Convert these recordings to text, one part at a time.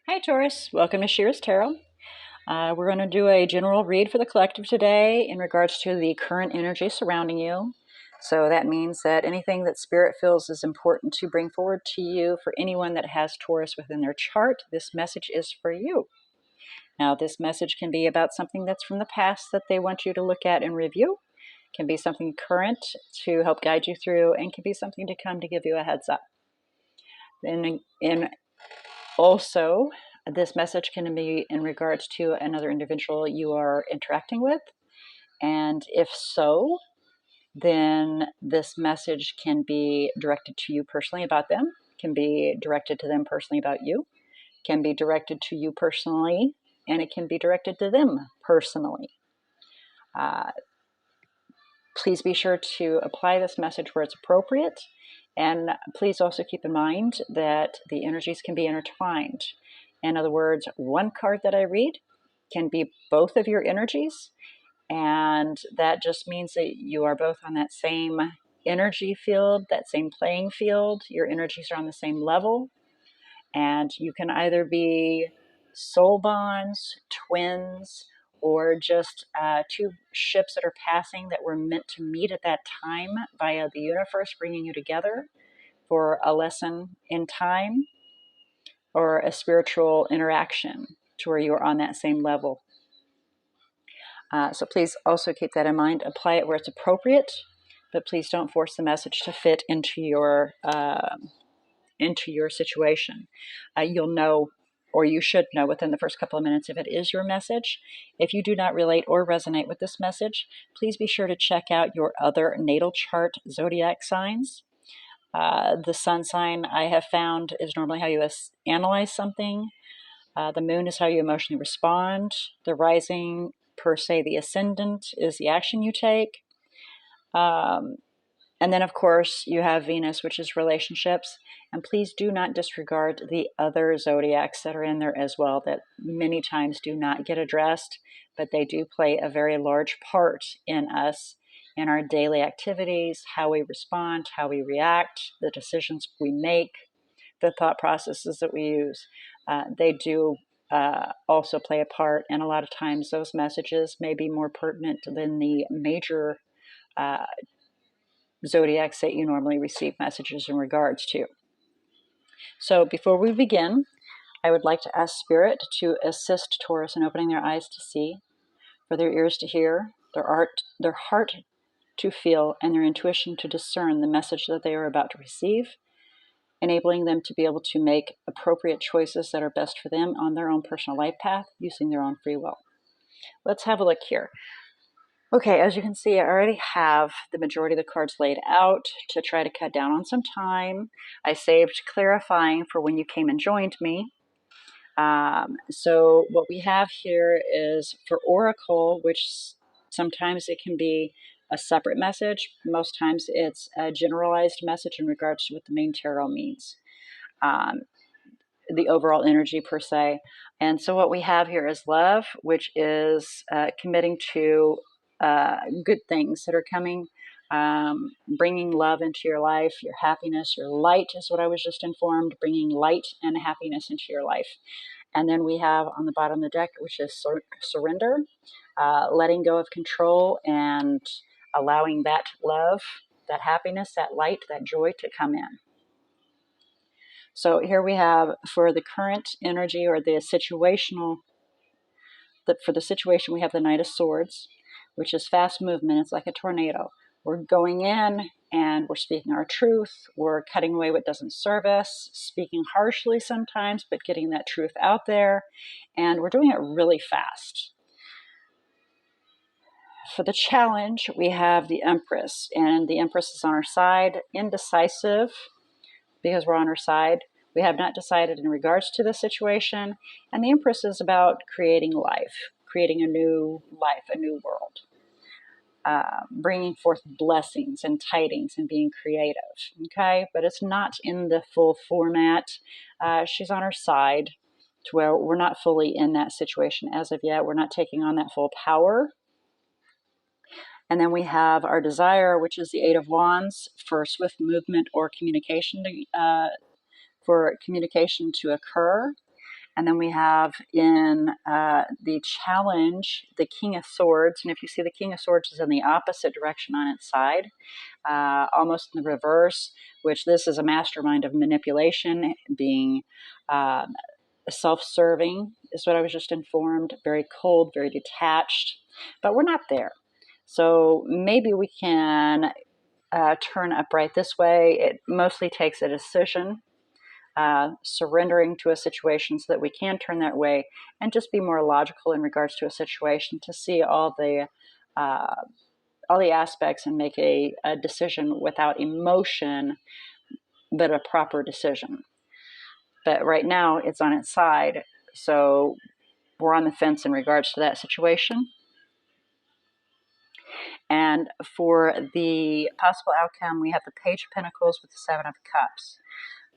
Hi, Taurus. Welcome to She-ruhz Tarot. We're going to do a general read for the collective today in regards to the current energy surrounding you. So that means that anything that Spirit feels is important to bring forward to you for anyone that has Taurus within their chart, this message is for you. Now, this message can be about something that's from the past that they want you to look at and review. It can be something current to help guide you through, and can be something to come to give you a heads up. And also, this message can be in regards to another individual you are interacting with. And if so, then this message can be directed to you personally about them, can be directed to them personally about you, can be directed to you personally, and it can be directed to them personally. Please be sure to apply this message where it's appropriate. And please also keep in mind that the energies can be intertwined. In other words, one card that I read can be both of your energies. And that just means that you are both on that same energy field, that same playing field. Your energies are on the same level. And you can either be soul bonds, twins, or just two ships that are passing that were meant to meet at that time via the universe, bringing you together for a lesson in time or a spiritual interaction to where you are on that same level. So please also keep that in mind. Apply it where it's appropriate, but please don't force the message to fit into your situation. You'll know, or you should know within the first couple of minutes, if it is your message. If you do not relate or resonate with this message, please be sure to check out your other natal chart zodiac signs. The sun sign, I have found, is normally how you analyze something. The moon is how you emotionally respond. The rising, per se, the ascendant, is the action you take. And then, of course, you have Venus, which is relationships. And please do not disregard the other zodiacs that are in there as well, that many times do not get addressed, but they do play a very large part in us, in our daily activities, how we respond, how we react, the decisions we make, the thought processes that we use. They do also play a part. And a lot of times those messages may be more pertinent than the major zodiacs that you normally receive messages in regards to. So before we begin, I would like to ask Spirit to assist Taurus in opening their eyes to see, for their ears to hear, their heart to feel, and their intuition to discern the message that they are about to receive, enabling them to be able to make appropriate choices that are best for them on their own personal life path using their own free will. Let's have a look here. Okay, as you can see, I already have the majority of the cards laid out to try to cut down on some time. I saved clarifying for when you came and joined me. So what we have here is for Oracle, which sometimes it can be a separate message. Most times it's a generalized message in regards to what the main tarot means. The overall energy per se. And so what we have here is love, which is committing to good things that are coming, bringing love into your life, your happiness, your light is what I was just informed, bringing light and happiness into your life. And then we have on the bottom of the deck, which is surrender, letting go of control and allowing that love, that happiness, that light, that joy to come in. So here we have for the current energy or the situational, for the situation we have the Knight of Swords, which is fast movement. It's like a tornado. We're going in and we're speaking our truth. We're cutting away what doesn't serve us, speaking harshly sometimes, but getting that truth out there. And we're doing it really fast. For the challenge, we have the Empress, and the Empress is on our side, indecisive, because we're on her side. We have not decided in regards to the situation. And the Empress is about creating life, creating a new life, a new world, bringing forth blessings and tidings and being creative. Okay, but it's not in the full format. She's on our side to where we're not fully in that situation as of yet. We're not taking on that full power. And then we have our desire, which is the Eight of Wands, for swift movement or communication, for communication to occur. And then we have in the challenge, the King of Swords. And if you see the King of Swords is in the opposite direction on its side, almost in the reverse, which this is a mastermind of manipulation, being self-serving, is what I was just informed. Very cold, very detached. But we're not there. So maybe we can turn upright this way. It mostly takes a decision. Surrendering to a situation so that we can turn that way and just be more logical in regards to a situation to see all the aspects and make a decision without emotion, but a proper decision. But right now it's on its side, so we're on the fence in regards to that situation. And for the possible outcome, we have the Page of Pentacles with the Seven of Cups.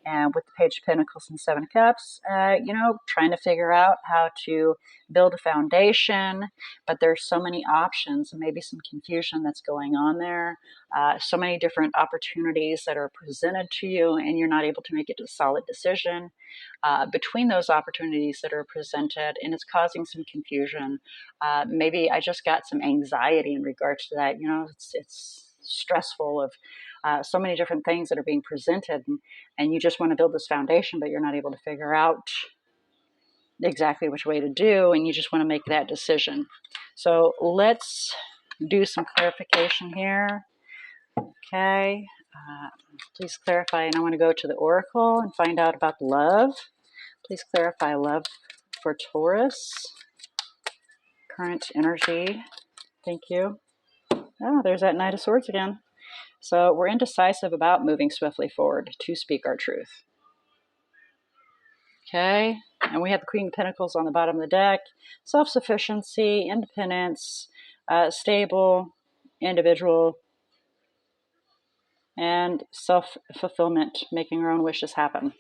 And with the Page of Pentacles and Seven of Cups, trying to figure out how to build a foundation, but there's so many options and maybe some confusion that's going on there. So many different opportunities that are presented to you, and you're not able to make it a solid decision between those opportunities that are presented, and it's causing some confusion. Maybe I just got some anxiety in regards to that. It's stressful of so many different things that are being presented, and you just want to build this foundation, but you're not able to figure out exactly which way to do, and you just want to make that decision. So let's do some clarification here. Okay, please clarify, and I want to go to the Oracle and find out about love. Please clarify love for Taurus. Current energy. Thank you. Oh, there's that Knight of Swords again. So we're indecisive about moving swiftly forward to speak our truth. Okay, and we have the Queen of Pentacles on the bottom of the deck. Self-sufficiency, independence, stable, individual, and self-fulfillment, making our own wishes happen.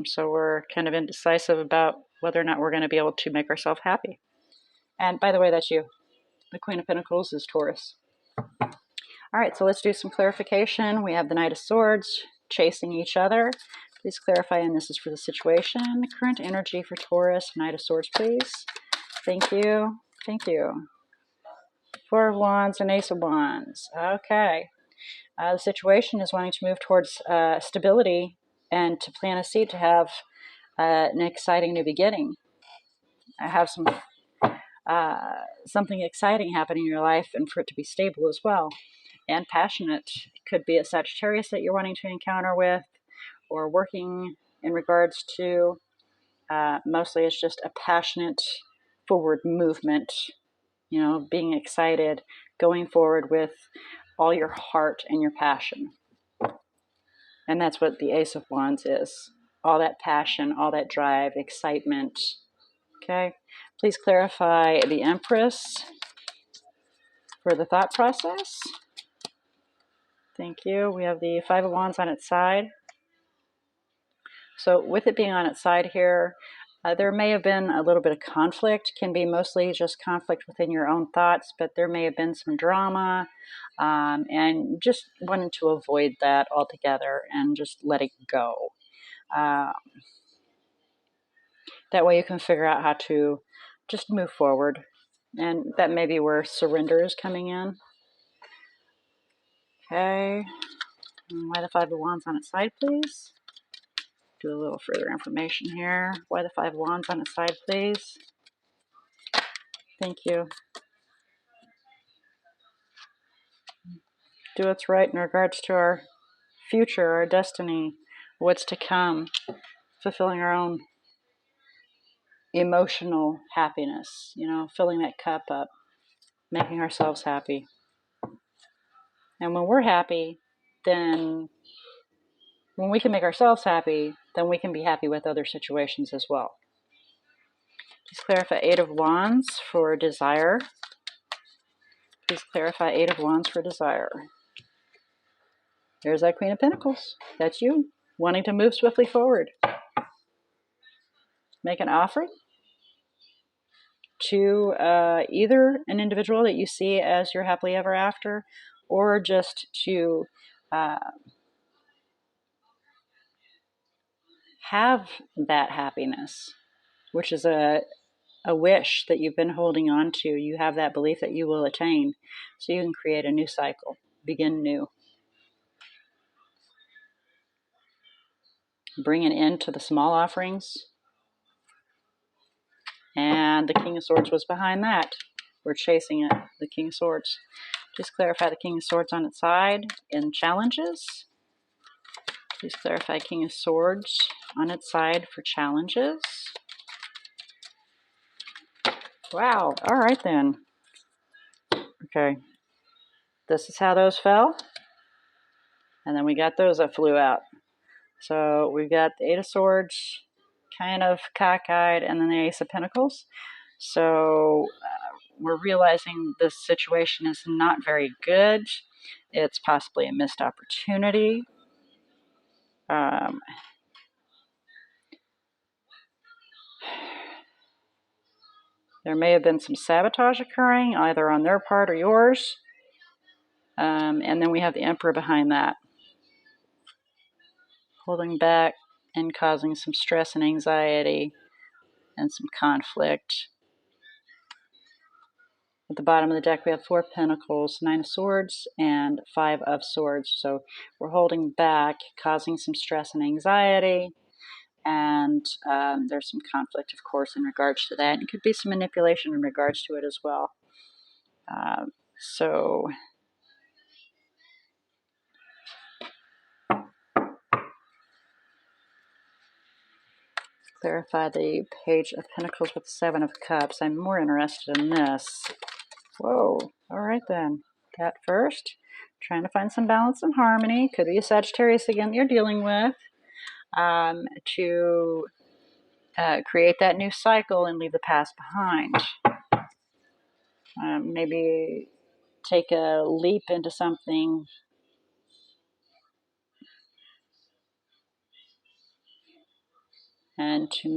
So we're kind of indecisive about whether or not we're going to be able to make ourselves happy. And by the way, that's you. The Queen of Pentacles is Taurus. All right, so let's do some clarification. We have the Knight of Swords chasing each other. Please clarify, and this is for the situation. Current energy for Taurus. Knight of Swords, please. Thank you. Thank you. Four of Wands and Ace of Wands. Okay. The situation is wanting to move towards stability and to plant a seed to have an exciting new beginning. I have something exciting happening in your life, and for it to be stable as well. And passionate. It could be a Sagittarius that you're wanting to encounter with, or working in regards to. Mostly it's just a passionate forward movement, being excited, going forward with all your heart and your passion. And that's what the Ace of Wands is. All that passion, all that drive, excitement. Okay. Please clarify the Empress for the thought process. Thank you. We have the Five of Wands on its side. So with it being on its side here, there may have been a little bit of conflict. Can be mostly just conflict within your own thoughts, but there may have been some drama, and just wanting to avoid that altogether and just let it go. That way you can figure out how to just move forward, and that may be where surrender is coming in. Okay, and why the Five of Wands on its side, please? Do a little further information here. Why the Five of Wands on its side, please? Thank you. Do what's right in regards to our future, our destiny, what's to come, fulfilling our own emotional happiness, filling that cup up, making ourselves happy. And when we're happy, then when we can make ourselves happy, then we can be happy with other situations as well. Please clarify Eight of Wands for desire. Please clarify Eight of Wands for desire. There's that Queen of Pentacles. That's you, wanting to move swiftly forward. Make an offering to either an individual that you see as your happily ever after, or just to have that happiness, which is a wish that you've been holding on to. You have that belief that you will attain, so you can create a new cycle, begin new. Bring an end to the small offerings. And the King of Swords was behind that. We're chasing it, the King of Swords. Please clarify the King of Swords on its side in challenges. Please clarify King of Swords on its side for challenges. Wow, all right then. Okay, this is how those fell. And then we got those that flew out. So we've got the Eight of Swords, kind of cockeyed, and then the Ace of Pentacles. So we're realizing this situation is not very good. It's possibly a missed opportunity. There may have been some sabotage occurring, either on their part or yours. And then we have the Emperor behind that, holding back and causing some stress and anxiety and some conflict. At the bottom of the deck, we have Four of Pentacles, Nine of Swords, and Five of Swords. So we're holding back, causing some stress and anxiety. And there's some conflict, of course, in regards to that. It could be some manipulation in regards to it as well. So clarify the Page of Pentacles with the Seven of Cups. I'm more interested in this. Whoa. All right, then. That first. Trying to find some balance and harmony. Could be a Sagittarius again that you're dealing with. To create that new cycle and leave the past behind. Maybe take a leap into something and to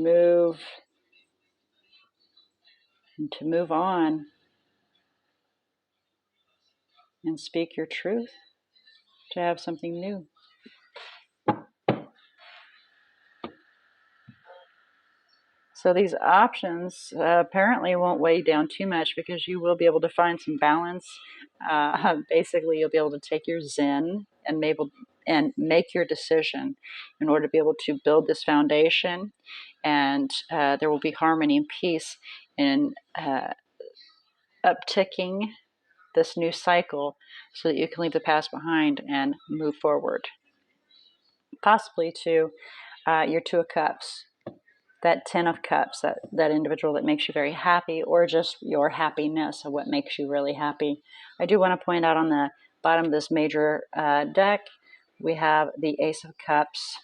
move on and speak your truth, to have something new. So these options apparently won't weigh down too much, because you will be able to find some balance. Basically, you'll be able to take your Zen and make your decision in order to be able to build this foundation. And there will be harmony and peace in upticking this new cycle, so that you can leave the past behind and move forward. Possibly to your Two of Cups, that Ten of Cups, that individual that makes you very happy, or just your happiness of what makes you really happy. I do want to point out on the bottom of this major deck, we have the Ace of Cups,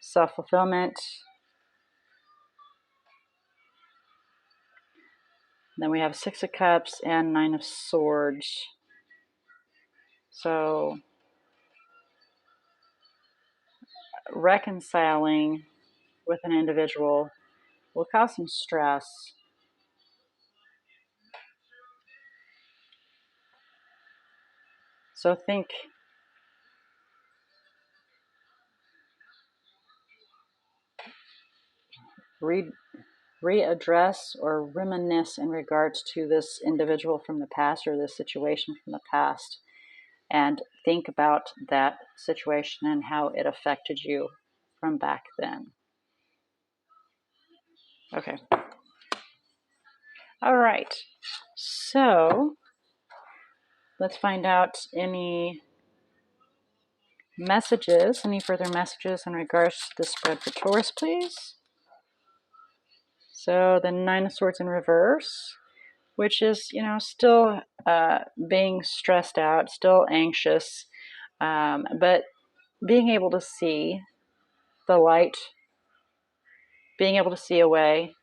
self-fulfillment. Then we have Six of Cups and Nine of Swords. So reconciling with an individual will cause some stress. So think, readdress or reminisce in regards to this individual from the past, or this situation from the past, and think about that situation and how it affected you from back then. Okay. All right. So let's find out any further messages in regards to the spread for Taurus, please. So the Nine of Swords in reverse, which is, still being stressed out, still anxious, but being able to see the light, being able to see a way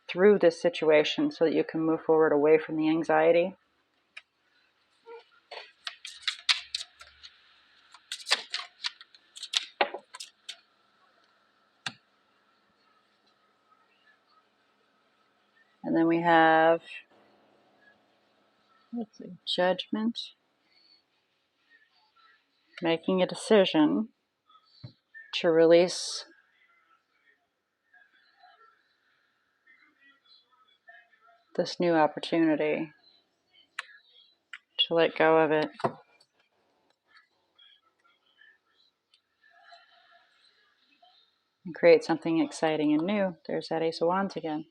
through this situation so that you can move forward away from the anxiety. And then we have, Judgment. Making a decision to release this new opportunity, to let go of it. And create something exciting and new. There's that Ace of Wands again.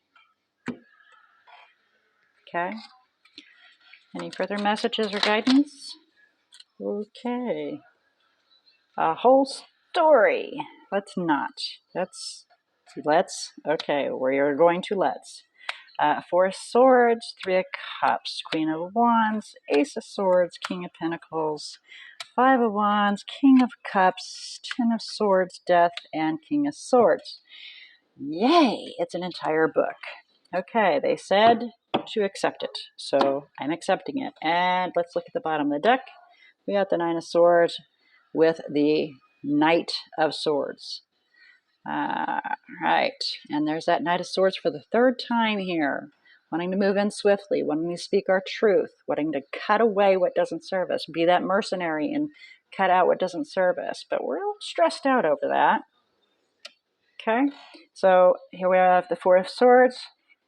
Okay. Any further messages or guidance? Okay. A whole story. Let's not. Okay, we're going to let's. Four of Swords, Three of Cups, Queen of Wands, Ace of Swords, King of Pentacles, Five of Wands, King of Cups, Ten of Swords, Death, and King of Swords. Yay! It's an entire book. Okay, they said to accept it, so I'm accepting it. And let's look at the bottom of the deck. We got the Nine of Swords with the Knight of Swords. Right, and there's that Knight of Swords for the third time here. Wanting to move in swiftly, wanting to speak our truth, wanting to cut away what doesn't serve us, be that mercenary and cut out what doesn't serve us. But we're a little stressed out over that. Okay, so here we have the Four of Swords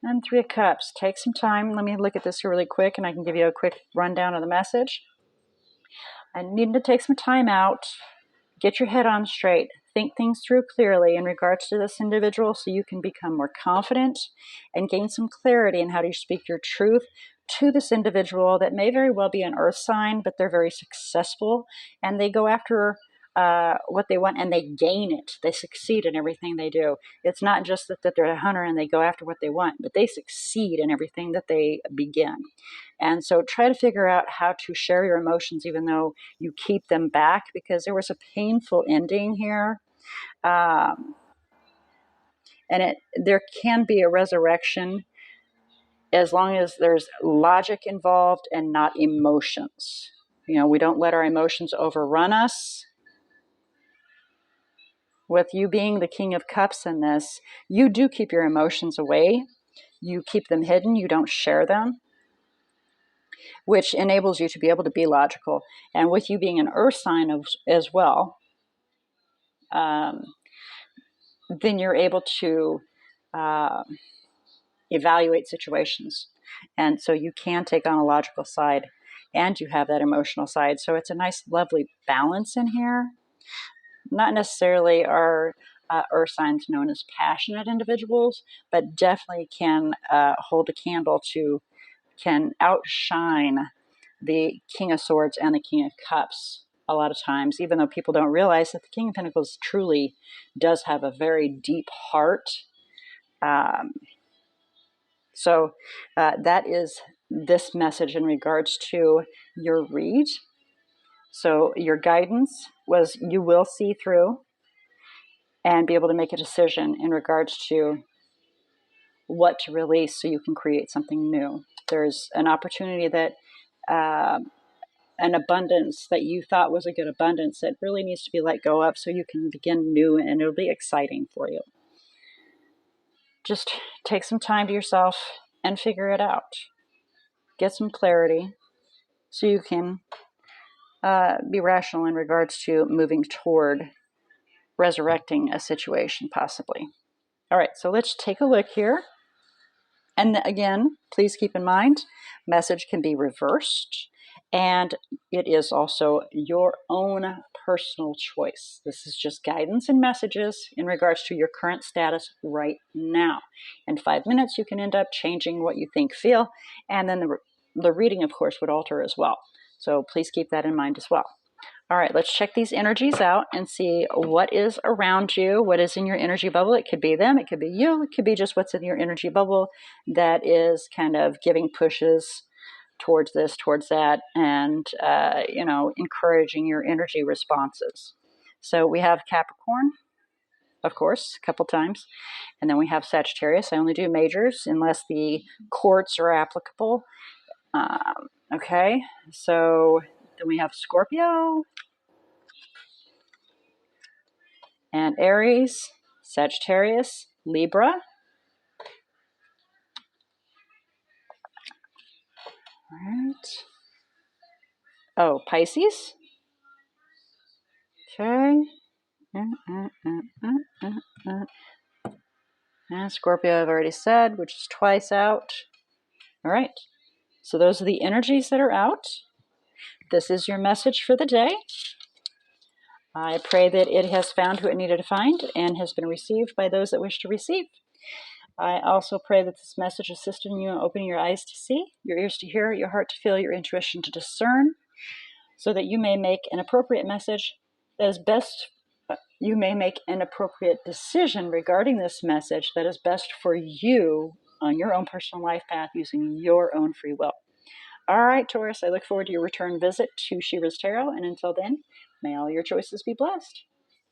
and Three of Cups. Take some time. Let me look at this really quick and I can give you a quick rundown of the message. I need to take some time out. Get your head on straight. Think things through clearly in regards to this individual so you can become more confident and gain some clarity in how to speak your truth to this individual that may very well be an earth sign, but they're very successful and they go after what they want and they gain it. They succeed in everything they do. It's not just that they're a hunter and they go after what they want, but they succeed in everything that they begin. And so try to figure out how to share your emotions even though you keep them back, because there was a painful ending here. And there can be a resurrection as long as there's logic involved and not emotions. You know, we don't let our emotions overrun us. With you being the King of Cups in this, you do keep your emotions away. You keep them hidden. You don't share them, which enables you to be able to be logical. And with you being an earth sign as well, then you're able to evaluate situations. And so you can take on a logical side and you have that emotional side. So it's a nice, lovely balance in here. Not necessarily are earth signs known as passionate individuals, but definitely can hold a candle to, can outshine the King of Swords and the King of Cups a lot of times, even though people don't realize that the King of Pentacles truly does have a very deep heart. So that is this message in regards to your read. So your guidance was you will see through and be able to make a decision in regards to what to release so you can create something new. There's an opportunity that an abundance that you thought was a good abundance that really needs to be let go of so you can begin new and it'll be exciting for you. Just take some time to yourself and figure it out. Get some clarity so you can be rational in regards to moving toward resurrecting a situation possibly. All right, so let's take a look here. And again, please keep in mind, message can be reversed, and it is also your own personal choice. This is just guidance and messages in regards to your current status right now. In 5 minutes, you can end up changing what you think, feel, and then the reading, of course, would alter as well. So please keep that in mind as well. All right, let's check these energies out and see what is around you, what is in your energy bubble. It could be them, it could be you, it could be just what's in your energy bubble that is kind of giving pushes towards this, towards that, and, encouraging your energy responses. So we have Capricorn, of course, a couple times, and then we have Sagittarius. I only do majors unless the courts are applicable. Okay, so then we have Scorpio, and Aries, Sagittarius, Libra. All right. Oh, Pisces. Okay. And Scorpio, I've already said, which is twice out. All right. So those are the energies that are out. This is your message for the day. I pray that it has found who it needed to find and has been received by those that wish to receive. I also pray that this message assisted you in opening your eyes to see, your ears to hear, your heart to feel, your intuition to discern, so that you may make an appropriate message that is best. You may make an appropriate decision regarding this message that is best for you on your own personal life path using your own free will. All right, Taurus, I look forward to your return visit to She-ruhz Tarot, and until then, may all your choices be blessed.